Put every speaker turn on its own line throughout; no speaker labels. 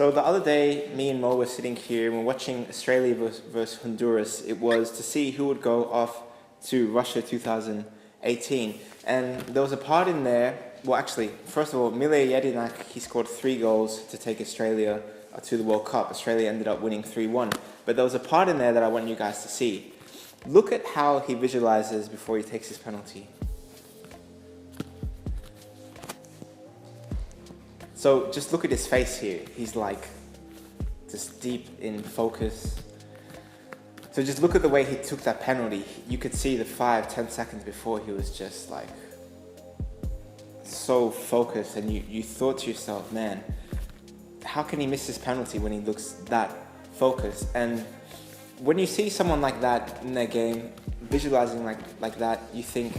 So the other day, me and Mo were sitting here and we're watching Australia versus Honduras. It was to see who would go off to Russia 2018. And there was a part in there, well actually, first of all, Mile Jedinak, he scored 3 goals to take Australia to the World Cup. Australia ended up winning 3-1. But there was a part in there that I want you guys to see. Look at how he visualizes before he takes his penalty. So just look at his face here. He's like just deep in focus. So just look at the way he took that penalty. You could see the 5-10 seconds before he was just like so focused, and you thought to yourself, man, how can he miss this penalty when he looks that focused? And when you see someone like that in their game, visualizing like that, you think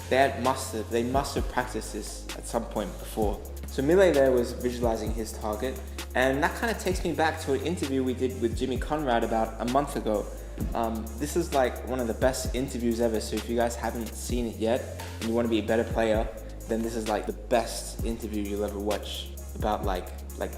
they must have practiced this at some point before. So Mile there was visualizing his target, and that kind of takes me back to an interview we did with Jimmy Conrad about a month ago. This is like one of the best interviews ever, so if you guys haven't seen it yet and you want to be a better player, then this is like the best interview you'll ever watch about like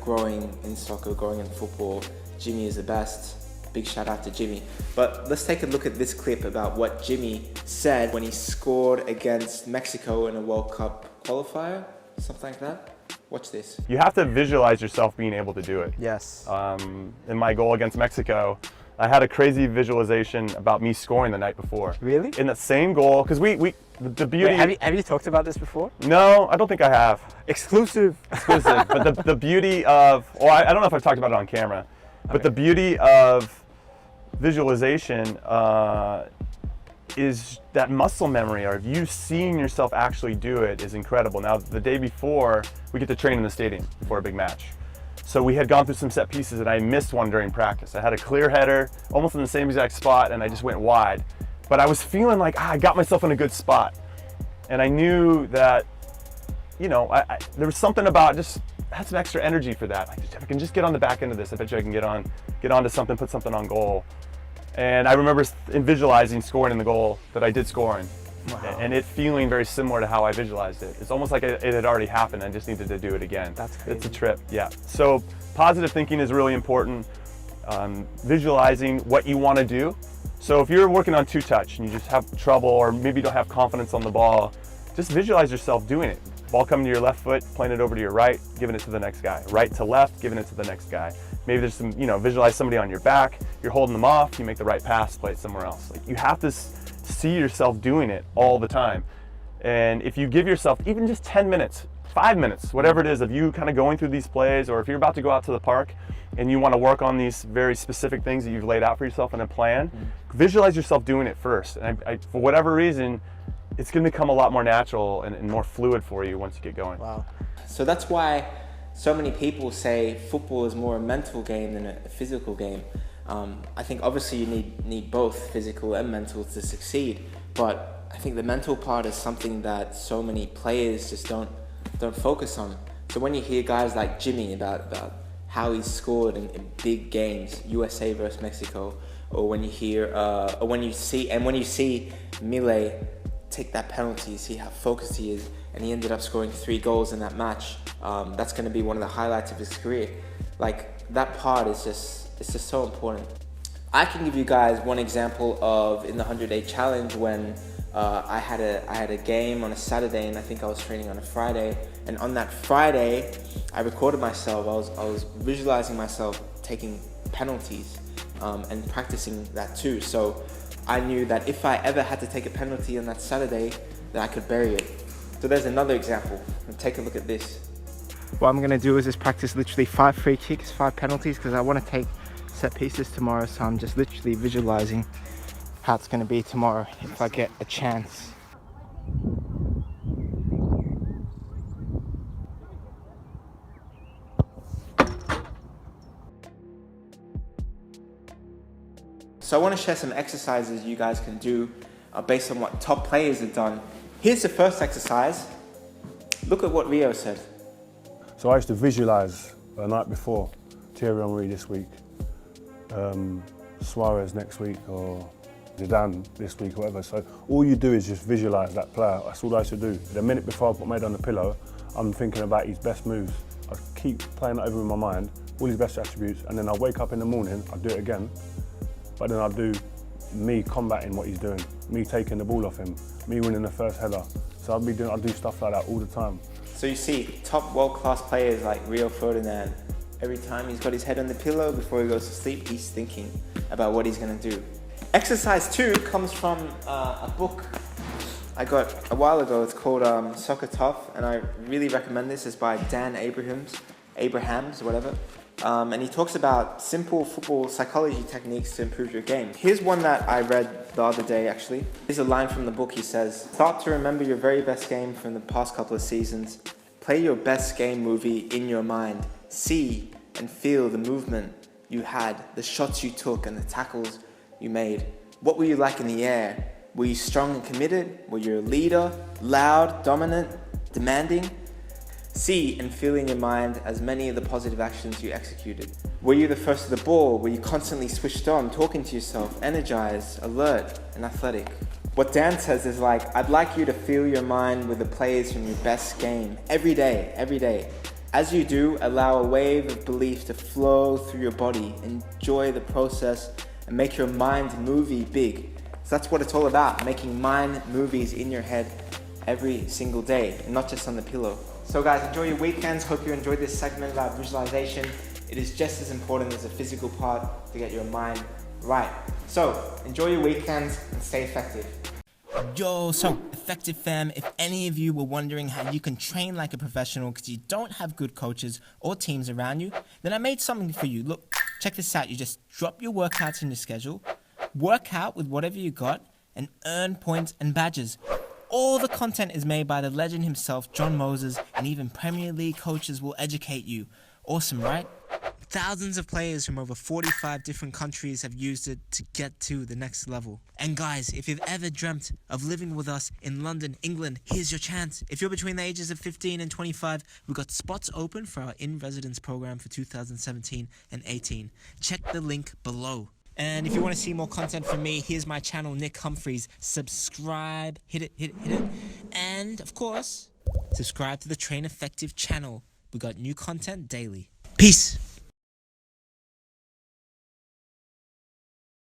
growing in soccer, growing in football. Jimmy is the best. Big shout out to Jimmy. But let's take a look at this clip about what Jimmy said when he scored against Mexico in a World Cup qualifier, something like that. Watch this.
You have to visualize yourself being able to do it.
Yes.
In my goal against Mexico, I had a crazy visualization about me scoring the night before.
Really?
In the same goal, because the beauty.
Wait, have you talked about this before?
No, I don't think I have.
Exclusive.
But the beauty of, well, I don't know if I've talked about it on camera, but
Okay.
the beauty of visualization is that muscle memory, or you seeing yourself actually do it, is incredible. Now, the day before, we get to train in the stadium for a big match. So we had gone through some set pieces and I missed one during practice. I had a clear header, almost in the same exact spot, and I just went wide. But I was feeling like I got myself in a good spot. And I knew that, you know, there was something about just had some extra energy for that. Like, if I can just get on the back end of this, I bet you I can get onto something, put something on goal. And I remember visualizing scoring in the goal that I did score in. Wow. And it feeling very similar to how I visualized it. It's almost like it had already happened. I just needed to do it again.
That's crazy.
It's a trip, yeah. So positive thinking is really important. Visualizing what you want to do. So if you're working on 2-touch and you just have trouble, or maybe you don't have confidence on the ball, just visualize yourself doing it. Ball coming to your left foot, playing it over to your right, giving it to the next guy. Right to left, giving it to the next guy. Maybe there's some, visualize somebody on your back, you're holding them off, you make the right pass, play it somewhere else. Like, you have to see yourself doing it all the time. And if you give yourself even just 10 minutes, 5 minutes, whatever it is, of you kind of going through these plays, or if you're about to go out to the park and you want to work on these very specific things that you've laid out for yourself in a plan, visualize yourself doing it first. And for whatever reason, it's going to become a lot more natural and more fluid for you once you get going.
Wow.
So that's why so many people say football is more a mental game than a physical game. I think obviously you need both physical and mental to succeed, but I think the mental part is something that so many players just don't focus on. So when you hear guys like Jimmy about how he's scored in big games, USA versus Mexico, or when you hear, or when you see Mile take that penalty, see how focused he is, and he ended up scoring 3 goals in that match. That's going to be one of the highlights of his career. Like, that part is it's just so important. I can give you guys one example of in the 100-day challenge when I had a game on a Saturday, and I think I was training on a Friday. And on that Friday, I recorded myself. I was visualizing myself taking penalties and practicing that too. So I knew that if I ever had to take a penalty on that Saturday, that I could bury it. So there's another example. Take a look at this.
What I'm going to do is just practice literally 5 free kicks, 5 penalties, because I want to take set pieces tomorrow. So I'm just literally visualizing how it's going to be tomorrow if I get a chance.
So I want to share some exercises you guys can do based on what top players have done. Here's the first exercise. Look at what Rio said.
So I used to visualise the night before, Thierry Henry this week, Suarez next week, or Zidane this week, or whatever. So all you do is just visualise that player. That's all I used to do. The minute before I put my head on the pillow, I'm thinking about his best moves. I keep playing that over in my mind, all his best attributes, and then I'll wake up in the morning, I'll do it again, but then I'll do me combating what he's doing, me taking the ball off him, me winning the first header. So I'll do stuff like that all the time.
So you see top world-class players like Rio Ferdinand, every time he's got his head on the pillow before he goes to sleep, he's thinking about what he's going to do. Exercise 2 comes from a book I got a while ago. It's called Soccer Tough, and I really recommend this. It's by Dan Abrahams, whatever. And he talks about simple football psychology techniques to improve your game. Here's one that I read the other day, actually. Here's a line from the book. He says, "Start to remember your very best game from the past couple of seasons. Play your best game movie in your mind. See and feel the movement you had, the shots you took, and the tackles you made. What were you like in the air? Were you strong and committed? Were you a leader, loud, dominant, demanding? See and feel in your mind as many of the positive actions you executed. Were you the first to the ball? Were you constantly switched on, talking to yourself, energized, alert, and athletic?" What Dan says is like, I'd like you to fill your mind with the plays from your best game every day, every day. As you do, allow a wave of belief to flow through your body. Enjoy the process and make your mind movie big. So that's what it's all about, making mind movies in your head every single day, and not just on the pillow. So guys, enjoy your weekends. Hope you enjoyed this segment about visualization. It is just as important as the physical part to get your mind right. So enjoy your weekends and stay effective. Yo, so effective fam, if any of you were wondering how you can train like a professional because you don't have good coaches or teams around you, then I made something for you. Look, check this out. You just drop your workouts in your schedule, work out with whatever you got, and earn points and badges. All the content is made by the legend himself, John Moses, and even Premier League coaches will educate you. Awesome, right? Thousands of players from over 45 different countries have used it to get to the next level. And guys, if you've ever dreamt of living with us in London, England, here's your chance. If you're between the ages of 15 and 25, we've got spots open for our in-residence program for 2017 and 18. Check the link below. And if you want to see more content from me, here's my channel, Nick Humphreys. Subscribe, hit it. And of course, subscribe to the Train Effective channel. We got new content daily. Peace.